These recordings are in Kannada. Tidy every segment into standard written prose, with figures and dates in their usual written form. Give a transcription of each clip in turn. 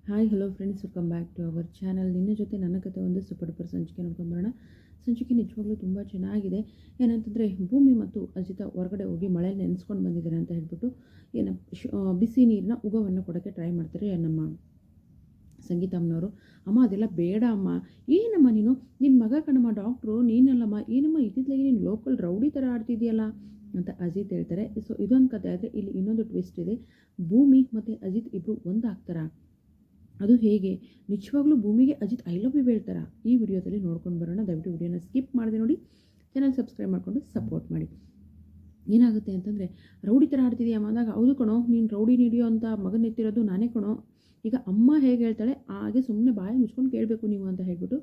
Hi hello friends, welcome back to our channel. ನಿನ್ನ ಜೊತೆ ನನ್ನ ಕತೆ ಒಂದು ಸೂಪರ್ ಡೂಪರ್ ಸಂಚಿಕೆ ನೋಡ್ಕೊಂಬರೋಣ. ಸಂಚಿಕೆ ನಿಜವಾಗ್ಲೂ ತುಂಬ ಚೆನ್ನಾಗಿದೆ. ಏನಂತಂದರೆ, ಭೂಮಿ ಮತ್ತು ಅಜಿತ ಹೊರಗಡೆ ಹೋಗಿ ಮಳೆ ನೆನೆಸ್ಕೊಂಡು ಬಂದಿದ್ದಾರೆ ಅಂತ ಹೇಳ್ಬಿಟ್ಟು ಬಿಸಿ ನೀರಿನ ಉಗವನ್ನು ಕೊಡೋಕ್ಕೆ ಟ್ರೈ ಮಾಡ್ತಾರೆ ನಮ್ಮ ಸಂಗೀತಮ್ಮನವರು. ಅಮ್ಮ ಅದೆಲ್ಲ ಬೇಡ ಅಮ್ಮ, ಏನಮ್ಮ ನೀನು, ನಿನ್ನ ಮಗ ಕಣಮ್ಮ ಡಾಕ್ಟ್ರು, ನೀನಲ್ಲಮ್ಮ, ಏನಮ್ಮ ಇದ್ದಿದ್ಲಾಗಿ ನೀನು ಲೋಕಲ್ ರೌಡಿ ಥರ ಆಡ್ತಿದ್ಯಲ್ಲ ಅಂತ ಅಜಿತ್ ಹೇಳ್ತಾರೆ. ಸೊ ಇದೊಂದು ಕತೆ ಆದರೆ ಇಲ್ಲಿ ಇನ್ನೊಂದು ಟ್ವಿಸ್ಟ್ ಇದೆ. ಭೂಮಿ ಮತ್ತು ಅಜಿತ್ ಇಬ್ಬರು ಒಂದಾಗ್ತಾರ. ಅದು ಹೇಗೆ, ನಿಜವಾಗ್ಲೂ ಭೂಮಿಗೆ ಅಜಿತ್ ಐ ಲವ್ ಯು ಹೇಳ್ತಾರ? ಈ ವಿಡಿಯೋದಲ್ಲಿ ನೋಡ್ಕೊಂಡು ಬರೋಣ. ದಯವಿಟ್ಟು ವಿಡಿಯೋನ ಸ್ಕಿಪ್ ಮಾಡದೆ ನೋಡಿ, ಚಾನಲ್ ಸಬ್ಸ್ಕ್ರೈಬ್ ಮಾಡಿಕೊಂಡು ಸಪೋರ್ಟ್ ಮಾಡಿ. ಏನಾಗುತ್ತೆ ಅಂತಂದರೆ, ರೌಡಿ ಥರ ಆಡ್ತಿದೆಯಾ ಅಂದಾಗ, ಹೌದು ಕಣೋ, ನೀನು ರೌಡಿ ನೀಡಿಯೋ ಅಂತ ಮಗನ ಎತ್ತಿರೋದು ನಾನೇ ಕಣೋ. ಈಗ ಅಮ್ಮ ಹೇಗೆ ಹೇಳ್ತಾಳೆ ಹಾಗೆ ಸುಮ್ಮನೆ ಬಾಯಿ ಮುಚ್ಕೊಂಡು ಕೇಳಬೇಕು ನೀವು ಅಂತ ಹೇಳ್ಬಿಟ್ಟು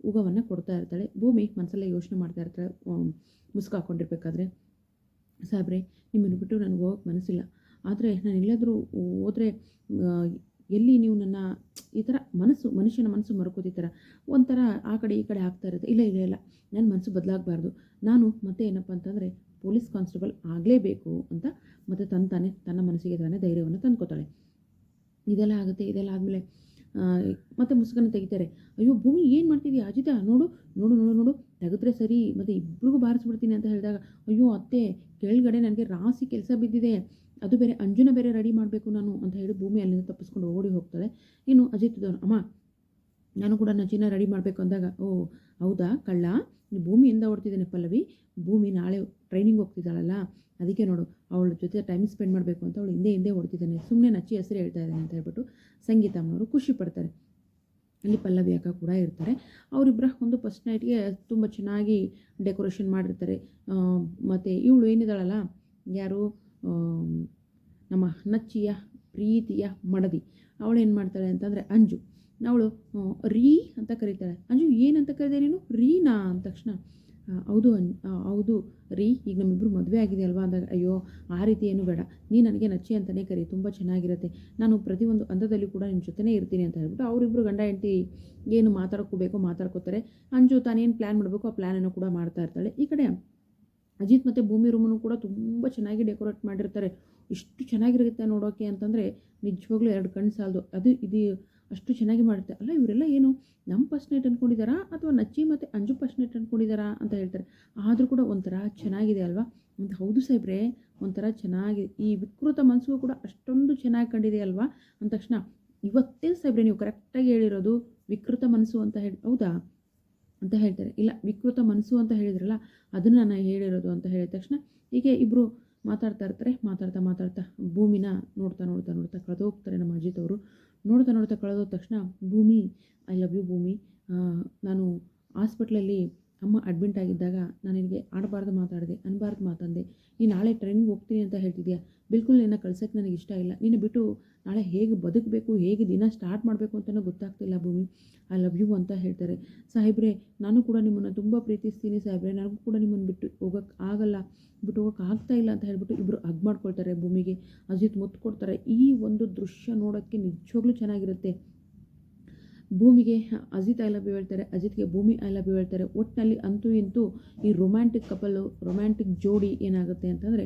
ಉಗವನ್ನು ಕೊಡ್ತಾ ಇರ್ತಾಳೆ. ಭೂಮಿ ಮನಸ್ಸಲ್ಲೇ ಯೋಚನೆ ಮಾಡ್ತಾ ಇರ್ತಾಳೆ ಮುಸ್ಕು ಹಾಕ್ಕೊಂಡಿರ್ಬೇಕಾದ್ರೆ. ಸಾಹೇಬ್ರೆ, ನಿಮ್ಮನ್ನು ಬಿಟ್ಟು ನನಗೆ ಹೋಗೋಕ್ಕೆ ಮನಸ್ಸಿಲ್ಲ, ಆದರೆ ನಾನು ಎಲ್ಲಾದರೂ ಹೋದರೆ ಎಲ್ಲಿ ನೀವು ನನ್ನ ಈ ಥರ ಮನುಷ್ಯನ ಮನಸ್ಸು ಮರ್ಕೋತಿರ್ತಾರ, ಒಂಥರ ಆ ಕಡೆ ಈ ಕಡೆ ಆಗ್ತಾ ಇರುತ್ತೆ. ಇಲ್ಲ ಇಲ್ಲ ಇಲ್ಲ, ನನ್ನ ಮನಸ್ಸು ಬದಲಾಗಬಾರ್ದು, ನಾನು ಮತ್ತೆ ಏನಪ್ಪ ಅಂತಂದರೆ ಪೊಲೀಸ್ ಕಾನ್ಸ್ಟೇಬಲ್ ಆಗಲೇಬೇಕು ಅಂತ ಮತ್ತೆ ತನ್ನ ಮನಸ್ಸಿಗೆ ತಾನೇ ಧೈರ್ಯವನ್ನು ತಂದ್ಕೋತಾಳೆ. ಇದೆಲ್ಲ ಆಗುತ್ತೆ. ಇದೆಲ್ಲ ಆದಮೇಲೆ ಮತ್ತೆ ಮುಸುಕನ್ನು ತೆಗಿತಾರೆ. ಅಯ್ಯೋ ಭೂಮಿ, ಏನು ಮಾಡ್ತಿದ್ದೀಯ? ಅಜಿತ ನೋಡು ನೋಡು ನೋಡು ನೋಡು, ತೆಗೆದ್ರೆ ಸರಿ, ಮತ್ತು ಇಬ್ಬರಿಗೂ ಬಾರಿಸ್ಬಿಡ್ತೀನಿ ಅಂತ ಹೇಳಿದಾಗ, ಅಯ್ಯೋ ಅತ್ತೆ, ಕೆಳಗಡೆ ನನಗೆ ರಾಸಿ ಕೆಲಸ ಬಿದ್ದಿದೆ, ಅದು ಬೇರೆ ಅಂಜುನ ಬೇರೆ ರೆಡಿ ಮಾಡಬೇಕು ನಾನು ಅಂತ ಹೇಳಿ ಭೂಮಿ ಅಲ್ಲಿಂದ ತಪ್ಪಿಸ್ಕೊಂಡು ಓಡಿ ಹೋಗ್ತಾಳೆ. ಇನ್ನು ಅಜಿತ್ ಅಮ್ಮ, ನಾನು ಕೂಡ ನಜಿನ ರೆಡಿ ಮಾಡಬೇಕು ಅಂದಾಗ, ಓ ಹೌದಾ ಕಳ್ಳ, ಭೂಮಿಯಿಂದ ಓಡ್ತಿದ್ದೇನೆ ಪಲ್ಲವಿ, ಭೂಮಿ ನಾಳೆ ಟ್ರೈನಿಂಗ್ ಹೋಗ್ತಿದ್ದಾಳಲ್ಲ, ಅದಕ್ಕೆ ನೋಡು ಅವಳ ಜೊತೆ ಟೈಮ್ ಸ್ಪೆಂಡ್ ಮಾಡಬೇಕು ಅಂತ ಅವಳು ಹಿಂದೆ ಓಡ್ತಿದ್ದಾನೆ, ಸುಮ್ಮನೆ ನಚ್ಚಿ ಹೆಸರು ಹೇಳ್ತಾ ಇದ್ದಾನೆ ಅಂತ ಹೇಳ್ಬಿಟ್ಟು ಸಂಗೀತಮ್ಮನವರು ಖುಷಿ ಪಡ್ತಾರೆ. ಅಲ್ಲಿ ಪಲ್ಲವಿ ಅಕ್ಕ ಕೂಡ ಇರ್ತಾರೆ. ಅವರಿಬ್ಬರ ಒಂದು ಫಸ್ಟ್ ನೈಟ್ಗೆ ತುಂಬ ಚೆನ್ನಾಗಿ ಡೆಕೋರೇಷನ್ ಮಾಡಿರ್ತಾರೆ. ಮತ್ತು ಇವಳು ಏನಿದ್ದಾಳಲ್ಲ, ಯಾರು ನಮ್ಮ ನಚ್ಚಿಯ ಪ್ರೀತಿಯ ಮಡದಿ, ಅವಳು ಏನು ಮಾಡ್ತಾಳೆ ಅಂತಂದರೆ ಅಂಜು, ಅವಳು ರೀ ಅಂತ ಕರೀತಾಳೆ. ಅಂಜು ಏನಂತ ಕರೀದೆ ನೀನು? ರೀನಾ ಅಂದ ತಕ್ಷಣ, ಹೌದು ಹೌದು ರೀ, ಈಗ ನಮ್ಮಿಬ್ಬರು ಮದುವೆ ಆಗಿದೆ ಅಲ್ವಾ ಅಂದಾಗ, ಅಯ್ಯೋ ಆ ರೀತಿ ಏನು ಬೇಡ, ನೀ ನನಗೆ ನಚ್ಚಿ ಅಂತಲೇ ಕರಿ, ತುಂಬ ಚೆನ್ನಾಗಿರುತ್ತೆ, ನಾನು ಪ್ರತಿಯೊಂದು ಹಂತದಲ್ಲೂ ಕೂಡ ನಿಮ್ಮ ಜೊತೆನೇ ಇರ್ತೀನಿ ಅಂತ ಹೇಳ್ಬಿಟ್ಟು ಅವರಿಬ್ಬರು ಗಂಡ ಹೆಂಡತಿ ಏನು ಮಾತಾಡ್ಕೋಬೇಕೋ ಮಾತಾಡ್ಕೋತಾರೆ. ಅಂಜು ತಾನೇನು ಪ್ಲ್ಯಾನ್ ಮಾಡಬೇಕು ಆ ಪ್ಲ್ಯಾನನ್ನು ಕೂಡ ಮಾಡ್ತಾ ಇರ್ತಾಳೆ. ಈ ಕಡೆ ಅಜಿತ್ ಮತ್ತು ಭೂಮಿ ರೂಮನ್ನು ಕೂಡ ತುಂಬ ಚೆನ್ನಾಗಿ ಡೆಕೋರೇಟ್ ಮಾಡಿರ್ತಾರೆ. ಎಷ್ಟು ಚೆನ್ನಾಗಿರುತ್ತೆ ನೋಡೋಕ್ಕೆ ಅಂತಂದರೆ ನಿಜವಾಗ್ಲೂ ಎರಡು ಕಣ್ಣು ಸಾಲದು. ಇದು ಅಷ್ಟು ಚೆನ್ನಾಗಿ ಮಾಡುತ್ತೆ. ಅಲ್ಲ ಇವರೆಲ್ಲ ಏನು ನಮ್ಮ ಫಸ್ಟ್ ನೈಟ್ ಅಂದ್ಕೊಂಡಿದ್ದಾರಾ ಅಥವಾ ನಚ್ಚಿ ಮತ್ತು ಅಂಜು ಫಸ್ಟ್ ನೈಟ್ ಅಂದ್ಕೊಂಡಿದ್ದಾರಾ ಅಂತ ಹೇಳ್ತಾರೆ. ಆದರೂ ಕೂಡ ಒಂಥರ ಚೆನ್ನಾಗಿದೆ ಅಲ್ವಾ ಅಂತ. ಹೌದು ಸಾಹೇಬ್ರೆ, ಒಂಥರ ಚೆನ್ನಾಗಿದೆ, ಈ ವಿಕೃತ ಮನಸ್ಸಿಗೂ ಕೂಡ ಅಷ್ಟೊಂದು ಚೆನ್ನಾಗಿ ಕಂಡಿದೆ ಅಲ್ವಾ ಅಂದ ತಕ್ಷಣ, ಇವತ್ತೇ ಸಾಹೇಬ್ರೆ ನೀವು ಕರೆಕ್ಟಾಗಿ ಹೇಳಿರೋದು ವಿಕೃತ ಮನಸ್ಸು ಅಂತ ಹೇಳಿ, ಹೌದಾ ಅಂತ ಹೇಳ್ತಾರೆ. ಇಲ್ಲ, ವಿಕೃತ ಮನಸ್ಸು ಅಂತ ಹೇಳಿದ್ರಲ್ಲ, ಅದನ್ನು ನಾನು ಹೇಳಿರೋದು ಅಂತ ಹೇಳಿದ ತಕ್ಷಣ ಹೀಗೆ ಇಬ್ಬರು ಮಾತಾಡ್ತಾ ಇರ್ತಾರೆ. ಮಾತಾಡ್ತಾ ಭೂಮಿನ ನೋಡ್ತಾ ಕಳೆದೋಗ್ತಾರೆ ನಮ್ಮ ಅಜಿತ್ ಅವರು. ನೋಡ್ತಾ ಕಳೆದೋದ ತಕ್ಷಣ, ಭೂಮಿ, ಐ ಲವ್ ಯು ಭೂಮಿ, ನಾನು ಹಾಸ್ಪಿಟ್ಲಲ್ಲಿ ಅಮ್ಮ ಅಡ್ಮಿಂಟ್ ಆಗಿದ್ದಾಗ ನಾನು ನಿನಗೆ ಅನ್ಬಾರ್ದು ಮಾತಂದೆ. ನೀನು ನಾಳೆ ಟ್ರೈನಿಂಗ್ ಹೋಗ್ತೀನಿ ಅಂತ ಹೇಳ್ತಿದ್ಯಾ, ಬಿಲ್ಕುಲ್ ನಿನ್ನ ಕಳ್ಸೋಕ್ಕೆ ನನಗೆ ಇಷ್ಟ ಇಲ್ಲ, ನೀನು ಬಿಟ್ಟು ನಾಳೆ ಹೇಗೆ ಬದುಕಬೇಕು, ಹೇಗೆ ದಿನ ಸ್ಟಾರ್ಟ್ ಮಾಡಬೇಕು ಅಂತಲೂ ಗೊತ್ತಾಗ್ತಿಲ್ಲ ಭೂಮಿ, ಐ ಲವ್ ಯು ಅಂತ ಹೇಳ್ತಾರೆ. ಸಾಹೇಬ್ರೆ, ನಾನು ಕೂಡ ನಿಮ್ಮನ್ನು ತುಂಬ ಪ್ರೀತಿಸ್ತೀನಿ ಸಾಹೇಬ್ರೆ, ನನಗೂ ಕೂಡ ನಿಮ್ಮನ್ನು ಬಿಟ್ಟು ಹೋಗೋಕ್ಕೆ ಆಗ್ತಾ ಇಲ್ಲ ಅಂತ ಹೇಳ್ಬಿಟ್ಟು ಇಬ್ಬರು ಹಗ್ ಮಾಡ್ಕೊಳ್ತಾರೆ. ಭೂಮಿಗೆ ಅಜಿತ್ ಮುತ್ತು ಕೊಡ್ತಾರೆ. ಈ ಒಂದು ದೃಶ್ಯ ನೋಡೋಕ್ಕೆ ನಿಜವಾಗ್ಲೂ ಚೆನ್ನಾಗಿರುತ್ತೆ. ಭೂಮಿಗೆ ಅಜಿತ್ ಐ ಲವ್ ಯು ಹೇಳ್ತಾರೆ, ಅಜಿತ್ಗೆ ಭೂಮಿ ಐ ಲವ್ ಯು ಹೇಳ್ತಾರೆ. ಒಟ್ಟಿನಲ್ಲಿ ಅಂತೂ ಇಂತೂ ಈ ರೊಮ್ಯಾಂಟಿಕ್ ಜೋಡಿ ಏನಾಗುತ್ತೆ ಅಂತಂದರೆ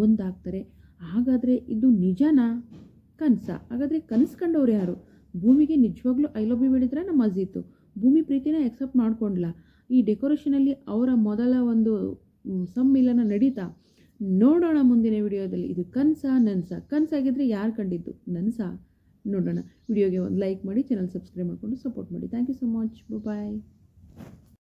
ಒಂದಾಗ್ತಾರೆ. ಹಾಗಾದರೆ ಇದು ನಿಜನಾ ಹಾಗಾದರೆ ಕನಸು ಕಂಡವ್ರು ಯಾರು? ಭೂಮಿಗೆ ನಿಜವಾಗ್ಲೂ ಐ ಲವ್ ಯು ಹೇಳಿದ್ರೆ ನಮ್ಮ ಅಜಿತ್ ಭೂಮಿ ಪ್ರೀತಿನ ಎಕ್ಸೆಪ್ಟ್ ಮಾಡ್ಕೊಂಡ್ಲ. ಈ ಡೆಕೋರೇಷನಲ್ಲಿ ಅವರ ಮೊದಲ ಒಂದು ಸಮ್ಮಿಲನ ನಡೀತಾ ನೋಡೋಣ ಮುಂದಿನ ವಿಡಿಯೋದಲ್ಲಿ. ಇದು ಕನಸಾಗಿದ್ದರೆ ಯಾರು ಕಂಡಿದ್ದು? ನೋಡೋಣ. ವಿಡಿಯೋಗೆ ಒಂದು ಲೈಕ್ ಮಾಡಿ, ಚಾನಲ್ ಸಬ್ಸ್ಕ್ರೈಬ್ ಮಾಡಿಕೊಂಡು ಸಪೋರ್ಟ್ ಮಾಡಿ. Thank you so much. Bye.